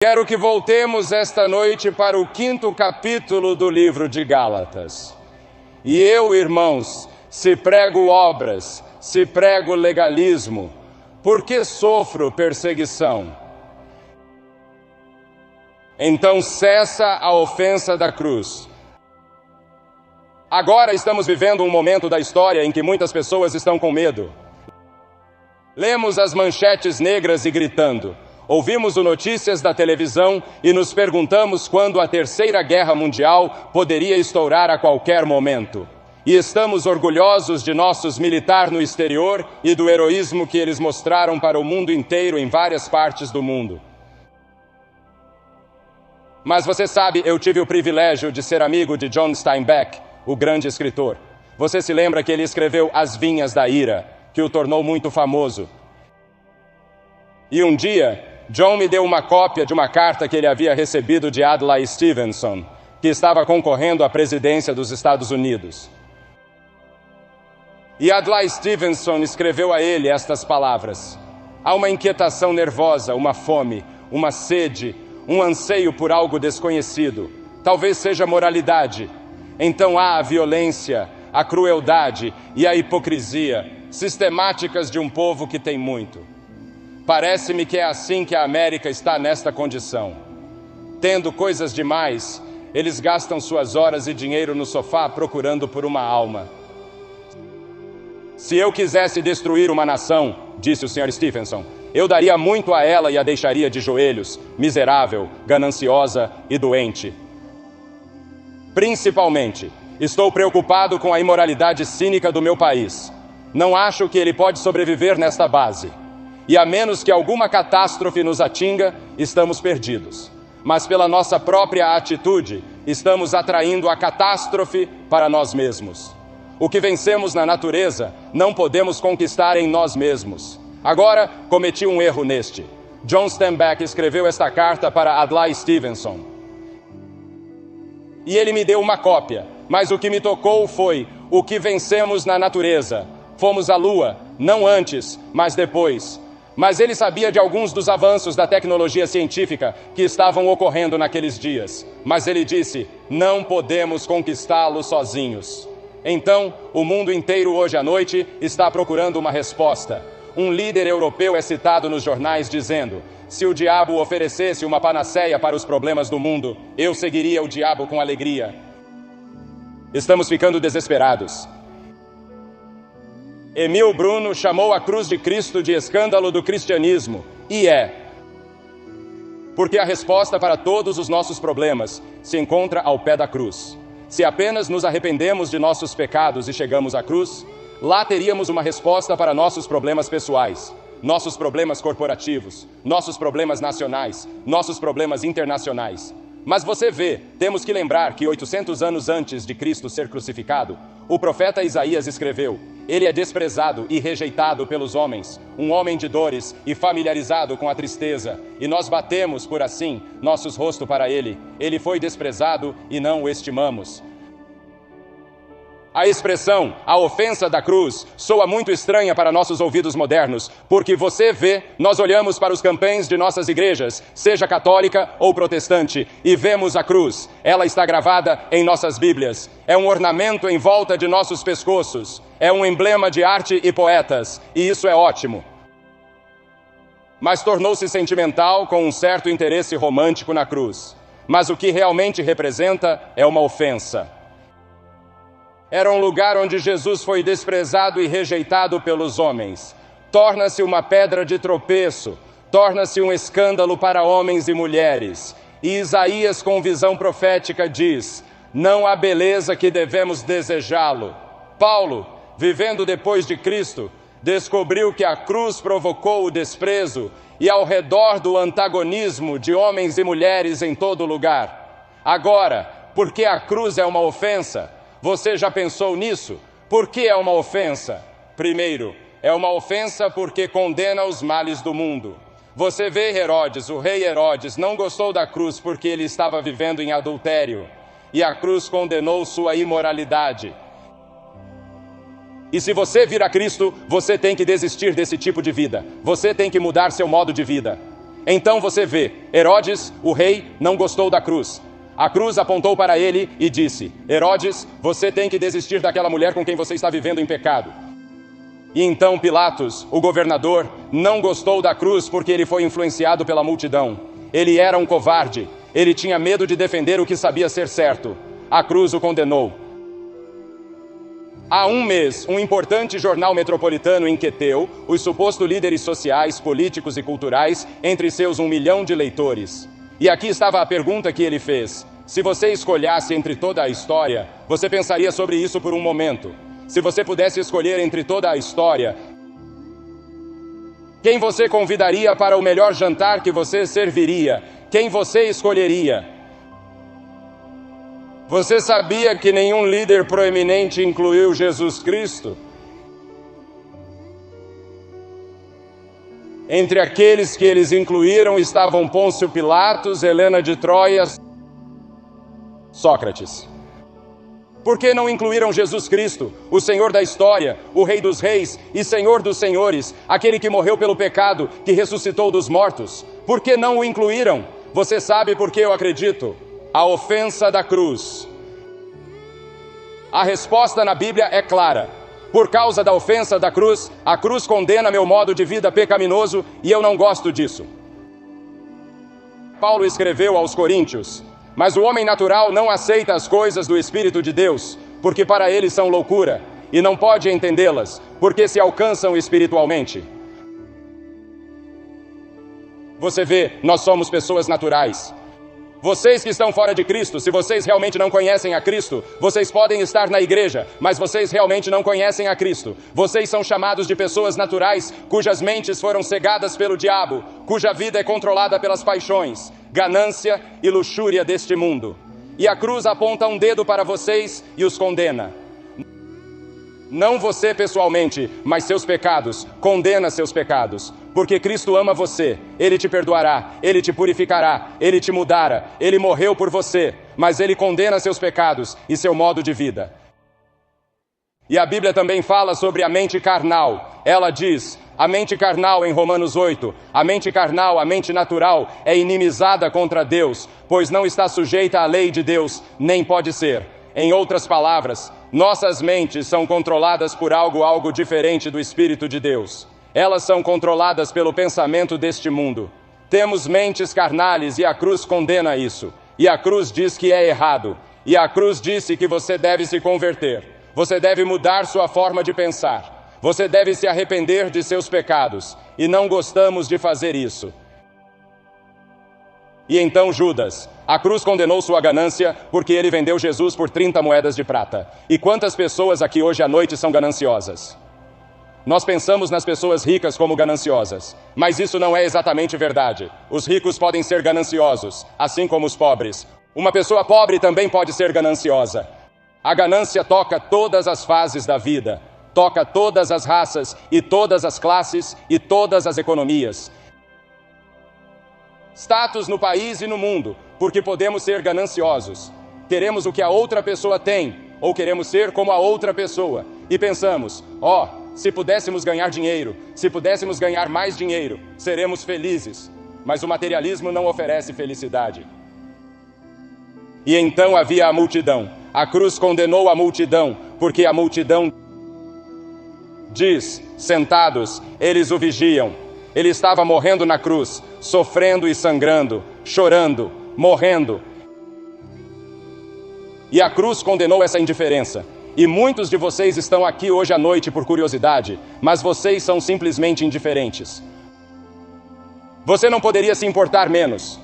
Quero que voltemos esta noite para o 5º capítulo do livro de Gálatas. E eu, irmãos, se prego obras, se prego legalismo, por que sofro perseguição? Então cessa a ofensa da cruz. Agora estamos vivendo um momento da história em que muitas pessoas estão com medo. Lemos as manchetes negras e gritando. Ouvimos notícias da televisão e nos perguntamos quando a Terceira Guerra Mundial poderia estourar a qualquer momento. E estamos orgulhosos de nossos militares no exterior e do heroísmo que eles mostraram para o mundo inteiro em várias partes do mundo. Mas você sabe, eu tive o privilégio de ser amigo de John Steinbeck, o grande escritor. Você se lembra que ele escreveu As Vinhas da Ira, que o tornou muito famoso. E um dia, John me deu uma cópia de uma carta que ele havia recebido de Adlai Stevenson, que estava concorrendo à presidência dos Estados Unidos. E Adlai Stevenson escreveu a ele estas palavras: há uma inquietação nervosa, uma fome, uma sede, um anseio por algo desconhecido. Talvez seja moralidade. Então há a violência, a crueldade e a hipocrisia, sistemáticas de um povo que tem muito. Parece-me que é assim que a América está nesta condição. Tendo coisas demais, eles gastam suas horas e dinheiro no sofá procurando por uma alma. Se eu quisesse destruir uma nação, disse o Sr. Stevenson, eu daria muito a ela e a deixaria de joelhos, miserável, gananciosa e doente. Principalmente, estou preocupado com a imoralidade cínica do meu país. Não acho que ele pode sobreviver nesta base. E a menos que alguma catástrofe nos atinga, estamos perdidos. Mas pela nossa própria atitude, estamos atraindo a catástrofe para nós mesmos. O que vencemos na natureza, não podemos conquistar em nós mesmos. Agora, cometi um erro neste. John Steinbeck escreveu esta carta para Adlai Stevenson. E ele me deu uma cópia, mas o que me tocou foi o que vencemos na natureza. Fomos à Lua, não antes, mas depois. Mas ele sabia de alguns dos avanços da tecnologia científica que estavam ocorrendo naqueles dias. Mas ele disse, não podemos conquistá-lo sozinhos. Então, o mundo inteiro hoje à noite está procurando uma resposta. Um líder europeu é citado nos jornais dizendo, se o diabo oferecesse uma panaceia para os problemas do mundo, eu seguiria o diabo com alegria. Estamos ficando desesperados. Emil Brunner chamou a cruz de Cristo de escândalo do cristianismo, e é. Porque a resposta para todos os nossos problemas se encontra ao pé da cruz. Se apenas nos arrependemos de nossos pecados e chegamos à cruz, lá teríamos uma resposta para nossos problemas pessoais, nossos problemas corporativos, nossos problemas nacionais, nossos problemas internacionais. Mas você vê, temos que lembrar que 800 anos antes de Cristo ser crucificado, o profeta Isaías escreveu, ele é desprezado e rejeitado pelos homens, um homem de dores e familiarizado com a tristeza, e nós batemos, por assim, nossos rostos para ele. Ele foi desprezado e não o estimamos. A expressão, a ofensa da cruz, soa muito estranha para nossos ouvidos modernos, porque você vê, nós olhamos para os campéns de nossas igrejas, seja católica ou protestante, e vemos a cruz. Ela está gravada em nossas Bíblias. É um ornamento em volta de nossos pescoços. É um emblema de arte e poetas, e isso é ótimo. Mas tornou-se sentimental com um certo interesse romântico na cruz. Mas o que realmente representa é uma ofensa. Era um lugar onde Jesus foi desprezado e rejeitado pelos homens. Torna-se uma pedra de tropeço, torna-se um escândalo para homens e mulheres. E Isaías, com visão profética, diz, não há beleza que devemos desejá-lo. Paulo, vivendo depois de Cristo, descobriu que a cruz provocou o desprezo e ao redor do antagonismo de homens e mulheres em todo lugar. Agora, porque a cruz é uma ofensa, você já pensou nisso? Por que é uma ofensa? Primeiro, é uma ofensa porque condena os males do mundo. Você vê Herodes, o rei Herodes, não gostou da cruz porque ele estava vivendo em adultério. E a cruz condenou sua imoralidade. E se você vir a Cristo, você tem que desistir desse tipo de vida. Você tem que mudar seu modo de vida. Então você vê, Herodes, o rei, não gostou da cruz. A cruz apontou para ele e disse: Herodes, você tem que desistir daquela mulher com quem você está vivendo em pecado. E então Pilatos, o governador, não gostou da cruz porque ele foi influenciado pela multidão. Ele era um covarde, ele tinha medo de defender o que sabia ser certo. A cruz o condenou. Há um mês, um importante jornal metropolitano inquietou os supostos líderes sociais, políticos e culturais entre seus 1 milhão de leitores. E aqui estava a pergunta que ele fez: se você escolhesse entre toda a história, você pensaria sobre isso por um momento. Se você pudesse escolher entre toda a história, quem você convidaria para o melhor jantar que você serviria? Quem você escolheria? Você sabia que nenhum líder proeminente incluiu Jesus Cristo? Entre aqueles que eles incluíram estavam Pôncio Pilatos, Helena de Troia, Sócrates. Por que não incluíram Jesus Cristo, o Senhor da história, o Rei dos reis e Senhor dos senhores, aquele que morreu pelo pecado, que ressuscitou dos mortos? Por que não o incluíram? Você sabe por que eu acredito? A ofensa da cruz. A resposta na Bíblia é clara. Por causa da ofensa da cruz, a cruz condena meu modo de vida pecaminoso e eu não gosto disso. Paulo escreveu aos Coríntios: mas o homem natural não aceita as coisas do Espírito de Deus, porque para ele são loucura, e não pode entendê-las, porque se alcançam espiritualmente. Você vê, nós somos pessoas naturais. Vocês que estão fora de Cristo, se vocês realmente não conhecem a Cristo, vocês podem estar na igreja, mas vocês realmente não conhecem a Cristo. Vocês são chamados de pessoas naturais, cujas mentes foram cegadas pelo diabo, cuja vida é controlada pelas paixões, ganância e luxúria deste mundo. E a cruz aponta um dedo para vocês e os condena. Não você pessoalmente, mas seus pecados. Condena seus pecados. Porque Cristo ama você. Ele te perdoará, Ele te purificará, Ele te mudará. Ele morreu por você, mas Ele condena seus pecados e seu modo de vida. E a Bíblia também fala sobre a mente carnal. Ela diz: a mente carnal, em Romanos 8, a mente carnal, a mente natural, é inimizada contra Deus, pois não está sujeita à lei de Deus, nem pode ser. Em outras palavras, nossas mentes são controladas por algo diferente do Espírito de Deus. Elas são controladas pelo pensamento deste mundo. Temos mentes carnais e a cruz condena isso. E a cruz diz que é errado. E a cruz disse que você deve se converter. Você deve mudar sua forma de pensar. Você deve se arrepender de seus pecados. E não gostamos de fazer isso. E então Judas, a cruz condenou sua ganância porque ele vendeu Jesus por 30 moedas de prata. E quantas pessoas aqui hoje à noite são gananciosas? Nós pensamos nas pessoas ricas como gananciosas, mas isso não é exatamente verdade. Os ricos podem ser gananciosos, assim como os pobres. Uma pessoa pobre também pode ser gananciosa. A ganância toca todas as fases da vida, toca todas as raças e todas as classes e todas as economias. Status no país e no mundo, porque podemos ser gananciosos. Queremos o que a outra pessoa tem, ou queremos ser como a outra pessoa. E pensamos: se pudéssemos ganhar dinheiro, se pudéssemos ganhar mais dinheiro, seremos felizes. Mas o materialismo não oferece felicidade. E então havia a multidão. A cruz condenou a multidão, porque a multidão diz: sentados, eles o vigiam. Ele estava morrendo na cruz, sofrendo e sangrando, chorando, morrendo. E a cruz condenou essa indiferença. E muitos de vocês estão aqui hoje à noite por curiosidade, mas vocês são simplesmente indiferentes. Você não poderia se importar menos.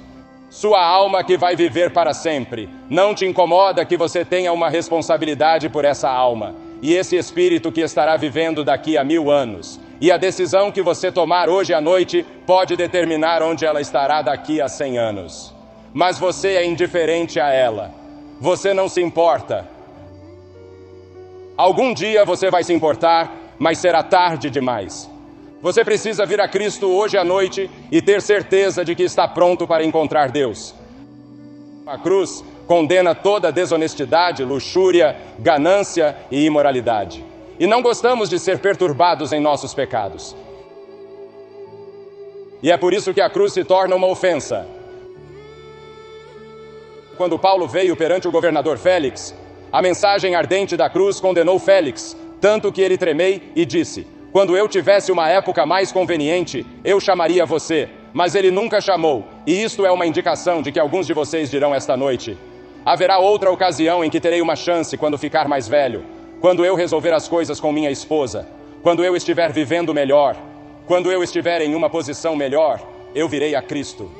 Sua alma que vai viver para sempre. Não te incomoda que você tenha uma responsabilidade por essa alma. E esse espírito que estará vivendo daqui a 1000 anos. E a decisão que você tomar hoje à noite pode determinar onde ela estará daqui a 100 anos. Mas você é indiferente a ela. Você não se importa. Algum dia você vai se importar, mas será tarde demais. Você precisa vir a Cristo hoje à noite e ter certeza de que está pronto para encontrar Deus. A cruz condena toda desonestidade, luxúria, ganância e imoralidade. E não gostamos de ser perturbados em nossos pecados. E é por isso que a cruz se torna uma ofensa. Quando Paulo veio perante o governador Félix, a mensagem ardente da cruz condenou Félix, tanto que ele tremei e disse: quando eu tivesse uma época mais conveniente, eu chamaria você. Mas ele nunca chamou, e isto é uma indicação de que alguns de vocês dirão esta noite: haverá outra ocasião em que terei uma chance quando ficar mais velho, quando eu resolver as coisas com minha esposa, quando eu estiver vivendo melhor, quando eu estiver em uma posição melhor, eu virei a Cristo.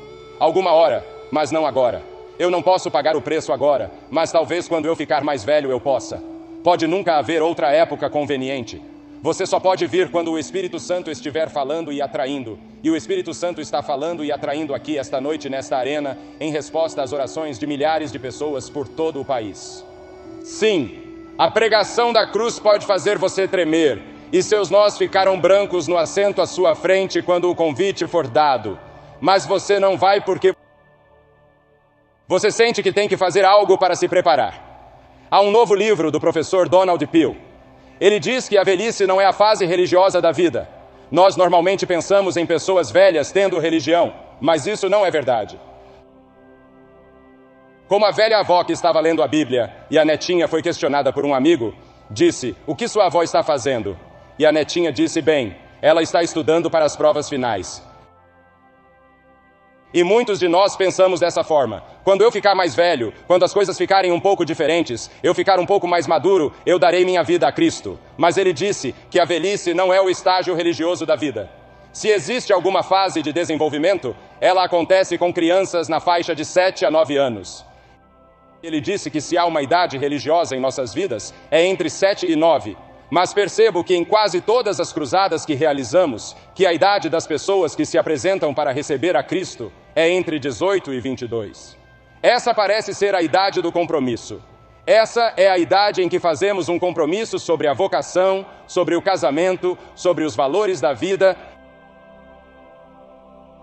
Alguma hora, mas não agora. Eu não posso pagar o preço agora, mas talvez quando eu ficar mais velho eu possa. Pode nunca haver outra época conveniente. Você só pode vir quando o Espírito Santo estiver falando e atraindo. E o Espírito Santo está falando e atraindo aqui esta noite nesta arena, em resposta às orações de milhares de pessoas por todo o país. Sim, a pregação da cruz pode fazer você tremer, e seus nós ficaram brancos no assento à sua frente quando o convite for dado. Mas você não vai porque você sente que tem que fazer algo para se preparar. Há um novo livro do professor Donald Peale. Ele diz que a velhice não é a fase religiosa da vida. Nós normalmente pensamos em pessoas velhas tendo religião, mas isso não é verdade. Como a velha avó que estava lendo a Bíblia e a netinha foi questionada por um amigo, disse: o que sua avó está fazendo? E a netinha disse: bem, ela está estudando para as provas finais. E muitos de nós pensamos dessa forma: quando eu ficar mais velho, quando as coisas ficarem um pouco diferentes, eu ficar um pouco mais maduro, eu darei minha vida a Cristo. Mas ele disse que a velhice não é o estágio religioso da vida. Se existe alguma fase de desenvolvimento, ela acontece com crianças na faixa de 7 a 9 anos. Ele disse que se há uma idade religiosa em nossas vidas, é entre 7 e 9. Mas percebo que em quase todas as cruzadas que realizamos, que a idade das pessoas que se apresentam para receber a Cristo é entre 18 e 22. Essa parece ser a idade do compromisso. Essa é a idade em que fazemos um compromisso sobre a vocação, sobre o casamento, sobre os valores da vida.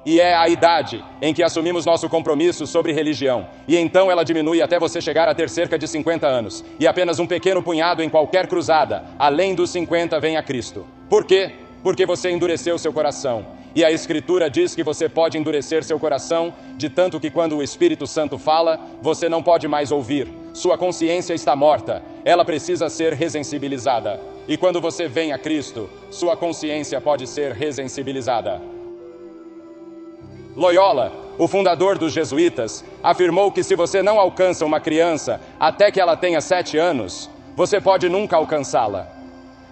E é a idade em que assumimos nosso compromisso sobre religião. E então ela diminui até você chegar a ter cerca de 50 anos. E apenas um pequeno punhado em qualquer cruzada, além dos 50, vem a Cristo. Por quê? Porque você endureceu seu coração. E a Escritura diz que você pode endurecer seu coração, de tanto que quando o Espírito Santo fala, você não pode mais ouvir. Sua consciência está morta. Ela precisa ser ressensibilizada. E quando você vem a Cristo, sua consciência pode ser ressensibilizada. Loyola, o fundador dos jesuítas, afirmou que se você não alcança uma criança até que ela tenha 7 anos, você pode nunca alcançá-la.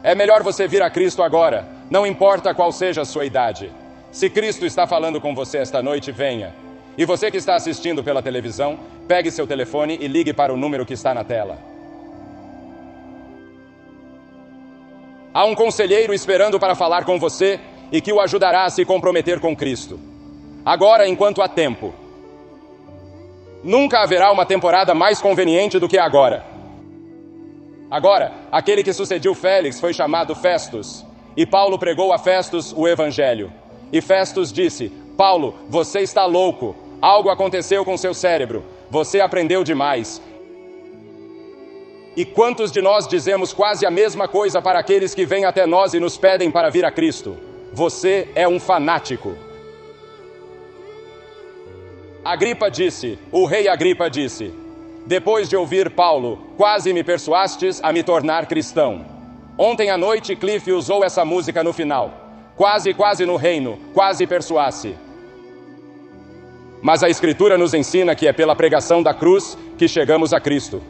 É melhor você vir a Cristo agora, não importa qual seja a sua idade. Se Cristo está falando com você esta noite, venha. E você que está assistindo pela televisão, pegue seu telefone e ligue para o número que está na tela. Há um conselheiro esperando para falar com você e que o ajudará a se comprometer com Cristo. Agora, enquanto há tempo. Nunca haverá uma temporada mais conveniente do que agora. Agora, aquele que sucedeu Félix foi chamado Festus, e Paulo pregou a Festus o Evangelho. E Festus disse: Paulo, você está louco, algo aconteceu com seu cérebro, você aprendeu demais. E quantos de nós dizemos quase a mesma coisa para aqueles que vêm até nós e nos pedem para vir a Cristo? Você é um fanático. Agripa disse, o rei Agripa disse: depois de ouvir Paulo, quase me persuastes a me tornar cristão. Ontem à noite Cliff usou essa música no final. Quase, quase no reino, quase persuasse. Mas a Escritura nos ensina que é pela pregação da cruz que chegamos a Cristo.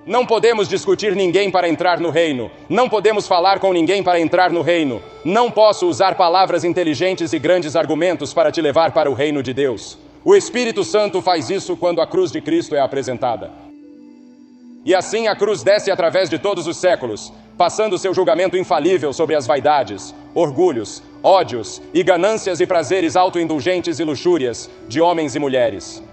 Não podemos discutir ninguém para entrar no reino. Não podemos falar com ninguém para entrar no reino. Não posso usar palavras inteligentes e grandes argumentos para te levar para o reino de Deus. O Espírito Santo faz isso quando a cruz de Cristo é apresentada. E assim a cruz desce através de todos os séculos, passando seu julgamento infalível sobre as vaidades, orgulhos, ódios e ganâncias e prazeres autoindulgentes e luxúrias de homens e mulheres.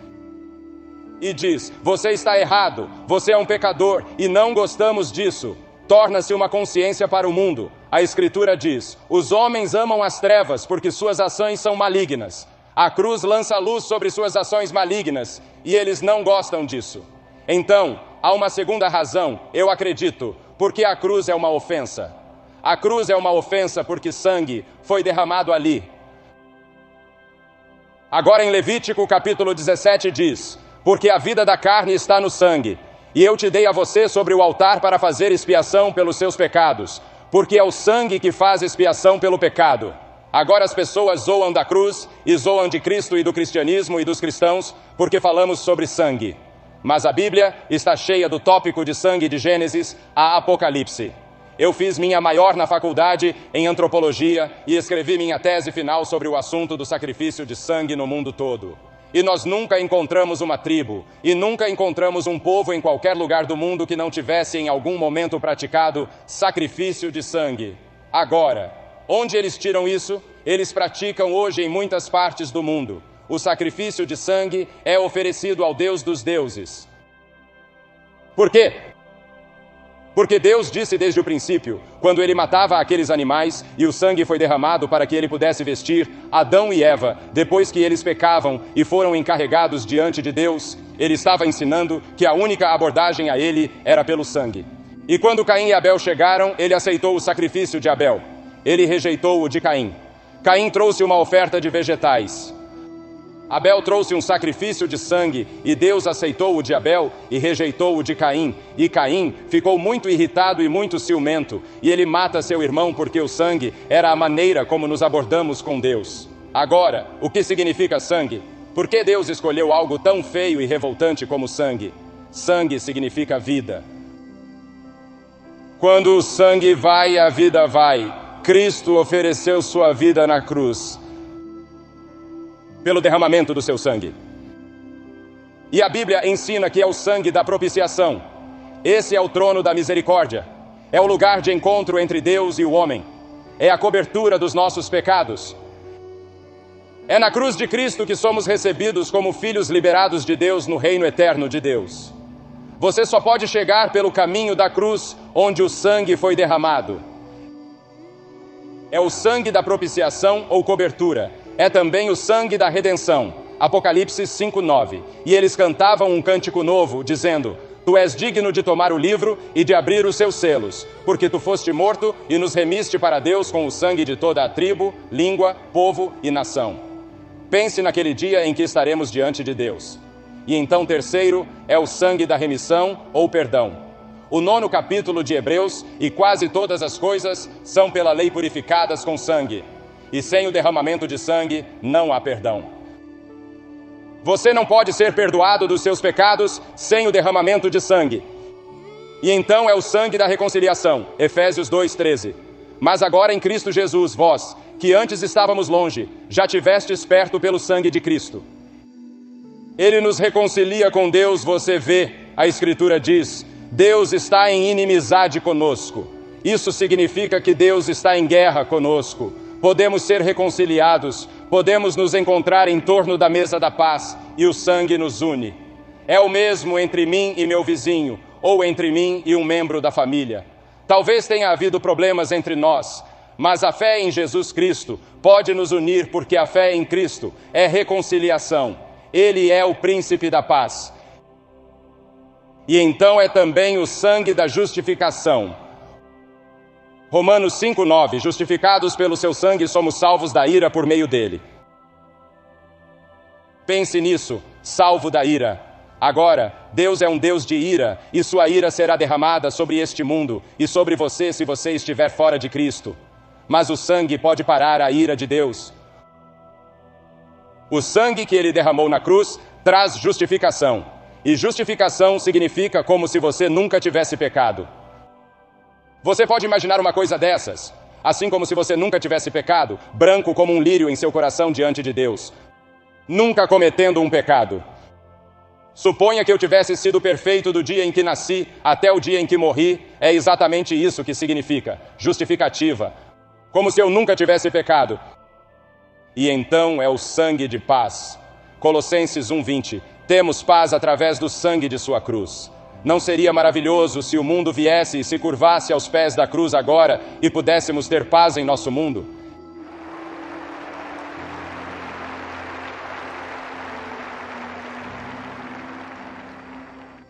E diz: você está errado, você é um pecador e não gostamos disso. Torna-se uma consciência para o mundo. A Escritura diz: os homens amam as trevas porque suas ações são malignas. A cruz lança luz sobre suas ações malignas e eles não gostam disso. Então, há uma segunda razão, eu acredito, porque a cruz é uma ofensa. A cruz é uma ofensa porque sangue foi derramado ali. Agora em Levítico capítulo 17 diz: porque a vida da carne está no sangue, e eu te dei a você sobre o altar para fazer expiação pelos seus pecados, porque é o sangue que faz expiação pelo pecado. Agora as pessoas zoam da cruz e zoam de Cristo e do cristianismo e dos cristãos porque falamos sobre sangue. Mas a Bíblia está cheia do tópico de sangue de Gênesis a Apocalipse. Eu fiz minha maior na faculdade em antropologia e escrevi minha tese final sobre o assunto do sacrifício de sangue no mundo todo. E nós nunca encontramos uma tribo, e nunca encontramos um povo em qualquer lugar do mundo que não tivesse em algum momento praticado sacrifício de sangue. Agora, onde eles tiram isso? Eles praticam hoje em muitas partes do mundo. O sacrifício de sangue é oferecido ao Deus dos deuses. Por quê? Porque Deus disse desde o princípio, quando Ele matava aqueles animais e o sangue foi derramado para que Ele pudesse vestir Adão e Eva, depois que eles pecavam e foram encarregados diante de Deus, Ele estava ensinando que a única abordagem a Ele era pelo sangue. E quando Caim e Abel chegaram, Ele aceitou o sacrifício de Abel. Ele rejeitou o de Caim. Caim trouxe uma oferta de vegetais. Abel trouxe um sacrifício de sangue, e Deus aceitou o de Abel e rejeitou o de Caim. E Caim ficou muito irritado e muito ciumento, e ele mata seu irmão porque o sangue era a maneira como nos abordamos com Deus. Agora, o que significa sangue? Por que Deus escolheu algo tão feio e revoltante como sangue? Sangue significa vida. Quando o sangue vai, a vida vai. Cristo ofereceu sua vida na cruz, pelo derramamento do seu sangue. E a Bíblia ensina que é o sangue da propiciação. Esse é o trono da misericórdia. É o lugar de encontro entre Deus e o homem. É a cobertura dos nossos pecados. É na cruz de Cristo que somos recebidos como filhos liberados de Deus no reino eterno de Deus. Você só pode chegar pelo caminho da cruz onde o sangue foi derramado. É o sangue da propiciação ou cobertura. É também o sangue da redenção. Apocalipse 5:9. E eles cantavam um cântico novo, dizendo: Tu és digno de tomar o livro e de abrir os seus selos, porque tu foste morto e nos remiste para Deus com o sangue de toda a tribo, língua, povo e nação. Pense naquele dia em que estaremos diante de Deus. E então, terceiro, é o sangue da remissão ou perdão. O 9º capítulo de Hebreus e quase todas as coisas são pela lei purificadas com sangue. E sem o derramamento de sangue, não há perdão. Você não pode ser perdoado dos seus pecados sem o derramamento de sangue. E então é o sangue da reconciliação, Efésios 2:13. Mas agora em Cristo Jesus, vós, que antes estávamos longe, já tivestes perto pelo sangue de Cristo. Ele nos reconcilia com Deus, você vê, a Escritura diz, Deus está em inimizade conosco. Isso significa que Deus está em guerra conosco. Podemos ser reconciliados, podemos nos encontrar em torno da mesa da paz e o sangue nos une. É o mesmo entre mim e meu vizinho, ou entre mim e um membro da família. Talvez tenha havido problemas entre nós, mas a fé em Jesus Cristo pode nos unir porque a fé em Cristo é reconciliação. Ele é o príncipe da paz. E então é também o sangue da justificação. Romanos 5:9, justificados pelo seu sangue somos salvos da ira por meio dele. Pense nisso, salvo da ira. Agora, Deus é um Deus de ira, e sua ira será derramada sobre este mundo e sobre você se você estiver fora de Cristo. Mas o sangue pode parar a ira de Deus. O sangue que ele derramou na cruz traz justificação. E justificação significa como se você nunca tivesse pecado. Você pode imaginar uma coisa dessas? Assim como se você nunca tivesse pecado, branco como um lírio em seu coração diante de Deus, nunca cometendo um pecado. Suponha que eu tivesse sido perfeito do dia em que nasci até o dia em que morri, é exatamente isso que significa, justificativa, como se eu nunca tivesse pecado. E então é o sangue de paz. Colossenses 1:20, temos paz através do sangue de sua cruz. Não seria maravilhoso se o mundo viesse e se curvasse aos pés da cruz agora e pudéssemos ter paz em nosso mundo?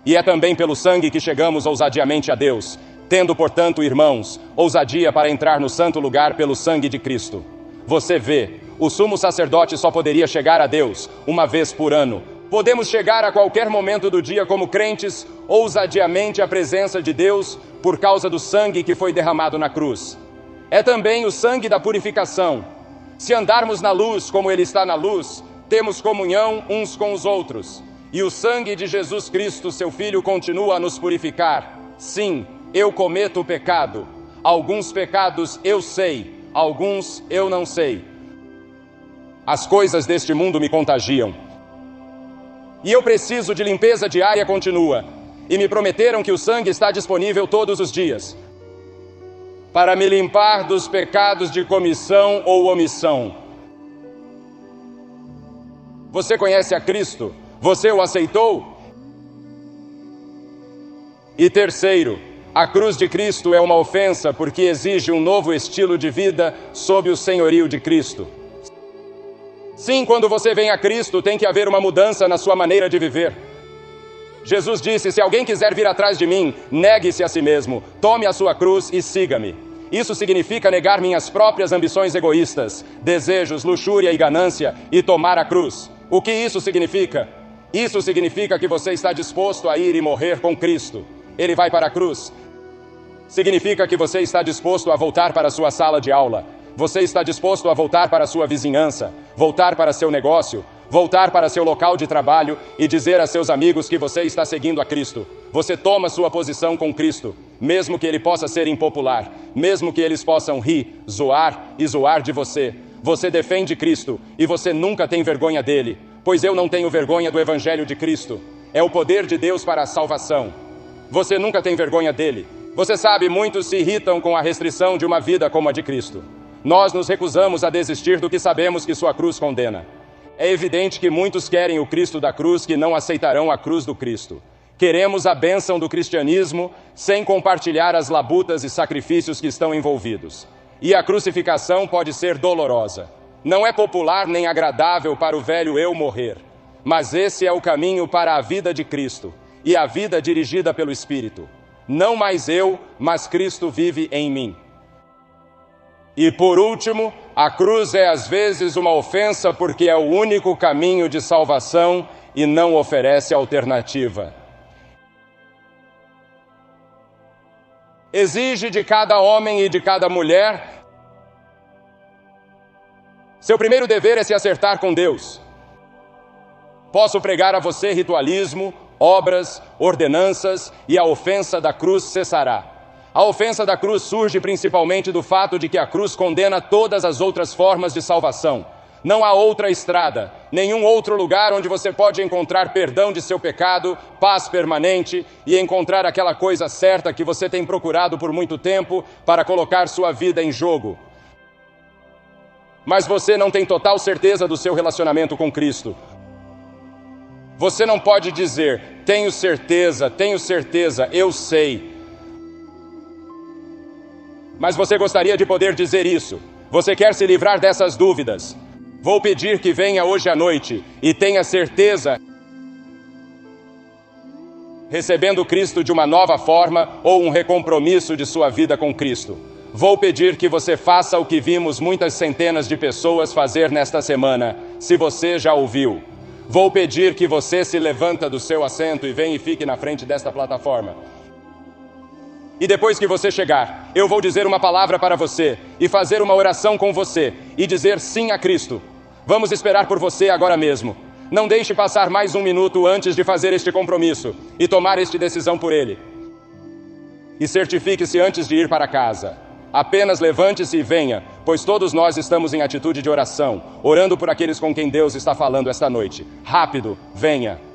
E é também pelo sangue que chegamos ousadiamente a Deus, tendo, portanto, irmãos, ousadia para entrar no santo lugar pelo sangue de Cristo. Você vê, o sumo sacerdote só poderia chegar a Deus uma vez por ano. Podemos chegar a qualquer momento do dia como crentes, ousadiamente à presença de Deus por causa do sangue que foi derramado na cruz. É também o sangue da purificação. Se andarmos na luz como Ele está na luz, temos comunhão uns com os outros. E o sangue de Jesus Cristo, seu Filho, continua a nos purificar. Sim, eu cometo o pecado. Alguns pecados eu sei, alguns eu não sei. As coisas deste mundo me contagiam. E eu preciso de limpeza diária contínua. E me prometeram que o sangue está disponível todos os dias para me limpar dos pecados de comissão ou omissão. Você conhece a Cristo? Você o aceitou? E terceiro, a cruz de Cristo é uma ofensa porque exige um novo estilo de vida sob o senhorio de Cristo. Sim, quando você vem a Cristo, tem que haver uma mudança na sua maneira de viver. Jesus disse: se alguém quiser vir atrás de mim, negue-se a si mesmo, tome a sua cruz e siga-me. Isso significa negar minhas próprias ambições egoístas, desejos, luxúria e ganância e tomar a cruz. O que isso significa? Isso significa que você está disposto a ir e morrer com Cristo. Ele vai para a cruz. Significa que você está disposto a voltar para a sua sala de aula. Você está disposto a voltar para a sua vizinhança, voltar para seu negócio, voltar para seu local de trabalho e dizer a seus amigos que você está seguindo a Cristo. Você toma sua posição com Cristo, mesmo que ele possa ser impopular, mesmo que eles possam rir, zoar e zoar de você. Você defende Cristo e você nunca tem vergonha dele, pois eu não tenho vergonha do Evangelho de Cristo. É o poder de Deus para a salvação. Você nunca tem vergonha dele. Você sabe, muitos se irritam com a restrição de uma vida como a de Cristo. Nós nos recusamos a desistir do que sabemos que sua cruz condena. É evidente que muitos querem o Cristo da cruz que não aceitarão a cruz do Cristo. Queremos a bênção do cristianismo sem compartilhar as labutas e sacrifícios que estão envolvidos. E a crucificação pode ser dolorosa. Não é popular nem agradável para o velho eu morrer. Mas esse é o caminho para a vida de Cristo e a vida dirigida pelo Espírito. Não mais eu, mas Cristo vive em mim. E por último, a cruz é às vezes uma ofensa porque é o único caminho de salvação e não oferece alternativa. Exige de cada homem e de cada mulher. Seu primeiro dever é se acertar com Deus. Posso pregar a você ritualismo, obras, ordenanças, e a ofensa da cruz cessará. A ofensa da cruz surge principalmente do fato de que a cruz condena todas as outras formas de salvação. Não há outra estrada, nenhum outro lugar onde você pode encontrar perdão de seu pecado, paz permanente e encontrar aquela coisa certa que você tem procurado por muito tempo para colocar sua vida em jogo. Mas você não tem total certeza do seu relacionamento com Cristo. Você não pode dizer: tenho certeza, eu sei. Mas você gostaria de poder dizer isso. Você quer se livrar dessas dúvidas. Vou pedir que venha hoje à noite e tenha certeza, recebendo Cristo de uma nova forma ou um recompromisso de sua vida com Cristo. Vou pedir que você faça o que vimos muitas centenas de pessoas fazer nesta semana, se você já ouviu. Vou pedir que você se levanta do seu assento e venha e fique na frente desta plataforma. E depois que você chegar, eu vou dizer uma palavra para você e fazer uma oração com você e dizer sim a Cristo. Vamos esperar por você agora mesmo. Não deixe passar mais um minuto antes de fazer este compromisso e tomar esta decisão por Ele. E certifique-se antes de ir para casa. Apenas levante-se e venha, pois todos nós estamos em atitude de oração, orando por aqueles com quem Deus está falando esta noite. Rápido, venha.